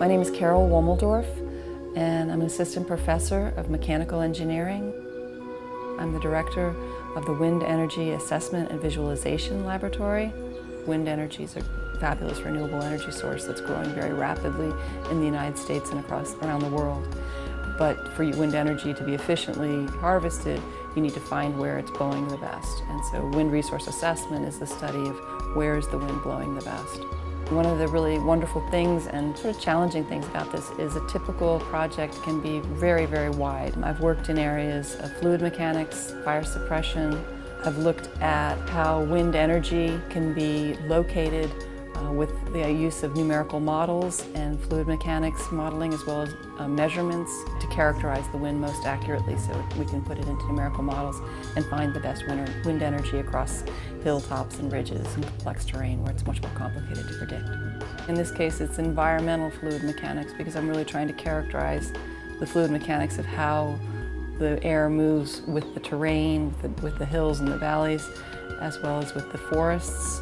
My name is Carole Womeldorf, and I'm an assistant professor of mechanical engineering. I'm the director of the Wind Energy Assessment and Visualization Laboratory. Wind energy is a fabulous renewable energy source that's growing very rapidly in the United States and around the world. But for wind energy to be efficiently harvested, you need to find where it's blowing the best. And so wind resource assessment is the study of where is the wind blowing the best. One of the really wonderful things and sort of challenging things about this is a typical project can be very, very wide. I've worked in areas of fluid mechanics, fire suppression. I've looked at how wind energy can be located with the use of numerical models and fluid mechanics modeling, as well as measurements to characterize the wind most accurately so we can put it into numerical models and find the best wind energy across hilltops and ridges and complex terrain where it's much more complicated to predict. In this case, it's environmental fluid mechanics because I'm really trying to characterize the fluid mechanics of how the air moves with the terrain, with the hills and the valleys, as well as with the forests.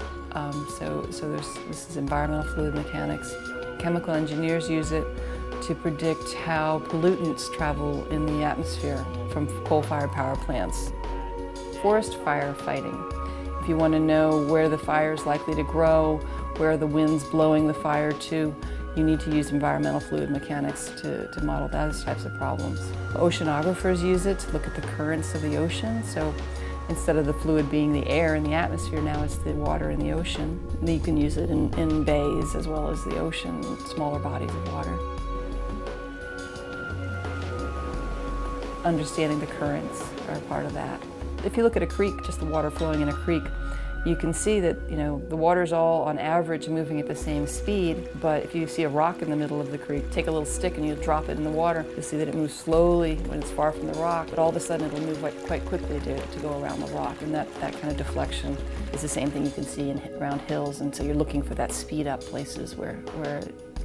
This is environmental fluid mechanics. Chemical engineers use it to predict how pollutants travel in the atmosphere from coal-fired power plants. Forest fire fighting. If you want to know where the fire is likely to grow, where the wind's blowing the fire to, you need to use environmental fluid mechanics to model those types of problems. Oceanographers use it to look at the currents of the ocean. So instead of the fluid being the air in the atmosphere, now it's the water in the ocean. You can use it in bays as well as the ocean, smaller bodies of water. Understanding the currents are part of that. If you look at a creek, just the water flowing in a creek, you can see that the water's all on average moving at the same speed, but if you see a rock in the middle of the creek, take a little stick and you drop it in the water, you'll see that it moves slowly when it's far from the rock, but all of a sudden it'll move quite quickly to go around the rock. And that kind of deflection is the same thing you can see around hills, and so you're looking for that speed up places where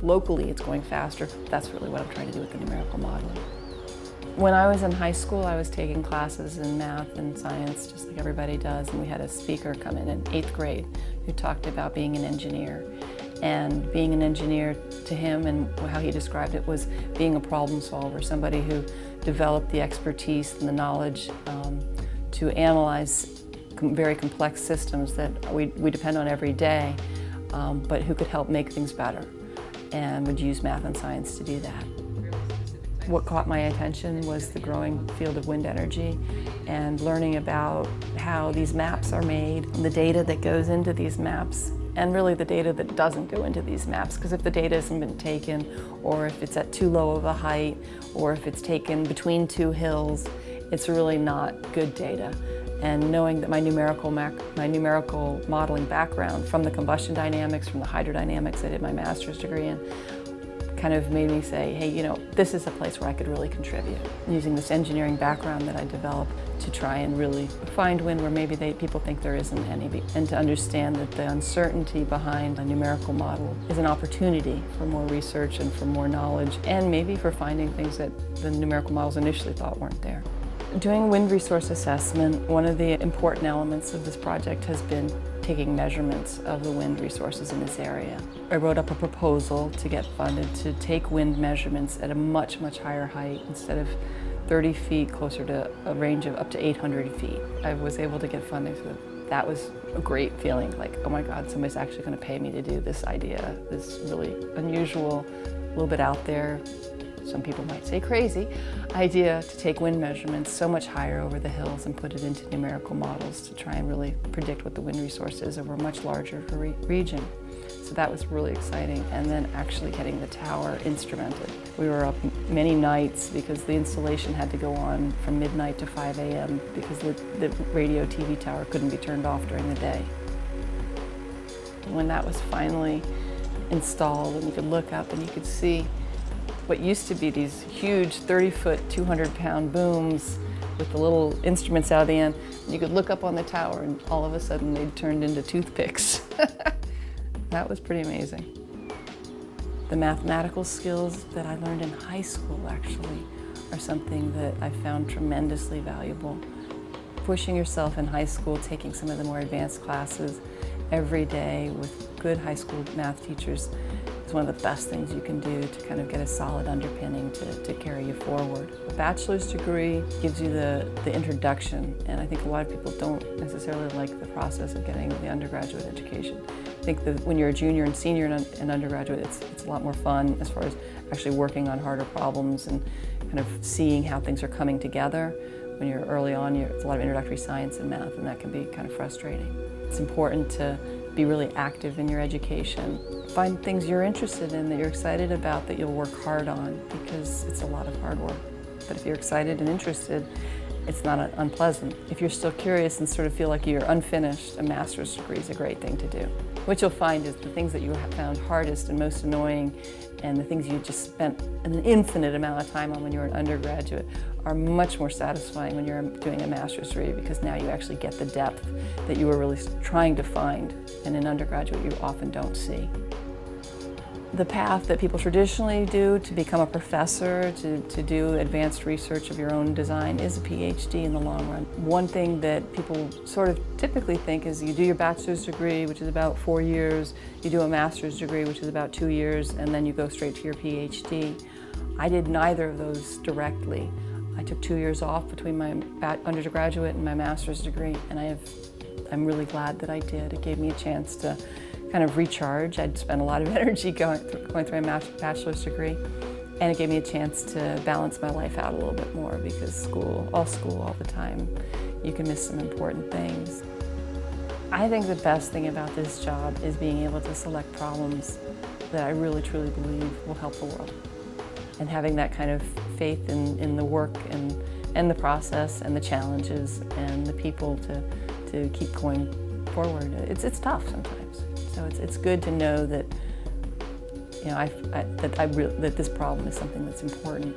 locally it's going faster. That's really what I'm trying to do with the numerical modeling. When I was in high school, I was taking classes in math and science, just like everybody does, and we had a speaker come in 8th grade who talked about being an engineer. And being an engineer to him, and how he described it, was being a problem solver, somebody who developed the expertise and the knowledge to analyze very complex systems that we depend on every day, but who could help make things better and would use math and science to do that. What caught my attention was the growing field of wind energy and learning about how these maps are made, and the data that goes into these maps, and really the data that doesn't go into these maps, because if the data hasn't been taken, or if it's at too low of a height, or if it's taken between two hills, it's really not good data. And knowing that my numerical modeling background from the combustion dynamics, from the hydrodynamics I did my master's degree in, kind of made me say, hey, this is a place where I could really contribute. Using this engineering background that I developed to try and really find wind where maybe people think there isn't any, and to understand that the uncertainty behind a numerical model is an opportunity for more research and for more knowledge, and maybe for finding things that the numerical models initially thought weren't there. Doing wind resource assessment, one of the important elements of this project has been taking measurements of the wind resources in this area. I wrote up a proposal to get funded to take wind measurements at a much, much higher height. Instead of 30 feet, closer to a range of up to 800 feet. I was able to get funding for that. That was a great feeling, like, oh my God, somebody's actually going to pay me to do this idea, this really unusual, a little bit out there, some people might say crazy, idea to take wind measurements so much higher over the hills and put it into numerical models to try and really predict what the wind resource is over a much larger region. So that was really exciting. And then actually getting the tower instrumented. We were up many nights because the installation had to go on from midnight to 5 a.m. because the radio TV tower couldn't be turned off during the day. When that was finally installed and you could look up and you could see what used to be these huge 30-foot, 200-pound booms with the little instruments out of the end. And you could look up on the tower and all of a sudden they'd turned into toothpicks. That was pretty amazing. The mathematical skills that I learned in high school actually are something that I found tremendously valuable. Pushing yourself in high school, taking some of the more advanced classes every day with good high school math teachers It's one of the best things you can do to kind of get a solid underpinning to carry you forward. A bachelor's degree gives you the introduction, and I think a lot of people don't necessarily like the process of getting the undergraduate education. I think that when you're a junior and senior and undergraduate, it's a lot more fun as far as actually working on harder problems and kind of seeing how things are coming together. When you're early on, it's a lot of introductory science and math, and that can be kind of frustrating. It's important to be really active in your education. Find things you're interested in, that you're excited about, that you'll work hard on, because it's a lot of hard work. But if you're excited and interested, it's not unpleasant. If you're still curious and sort of feel like you're unfinished, a master's degree is a great thing to do. What you'll find is the things that you have found hardest and most annoying, and the things you just spent an infinite amount of time on when you were an undergraduate, are much more satisfying when you're doing a master's degree, because now you actually get the depth that you were really trying to find, and in undergraduate you often don't see. The path that people traditionally do to become a professor, to do advanced research of your own design, is a PhD in the long run. One thing that people sort of typically think is you do your bachelor's degree, which is about 4 years, you do a master's degree, which is about 2 years, and then you go straight to your PhD. I did neither of those directly. I took 2 years off between my undergraduate and my master's degree, and I'm really glad that I did. It gave me a chance to kind of recharge. I'd spent a lot of energy going through my bachelor's degree, and it gave me a chance to balance my life out a little bit more, because school all the time, you can miss some important things. I think the best thing about this job is being able to select problems that I really truly believe will help the world, and having that kind of faith in the work and the process and the challenges and the people to keep going forward. It's tough sometimes. So it's good to know that, you know, that this problem is something that's important.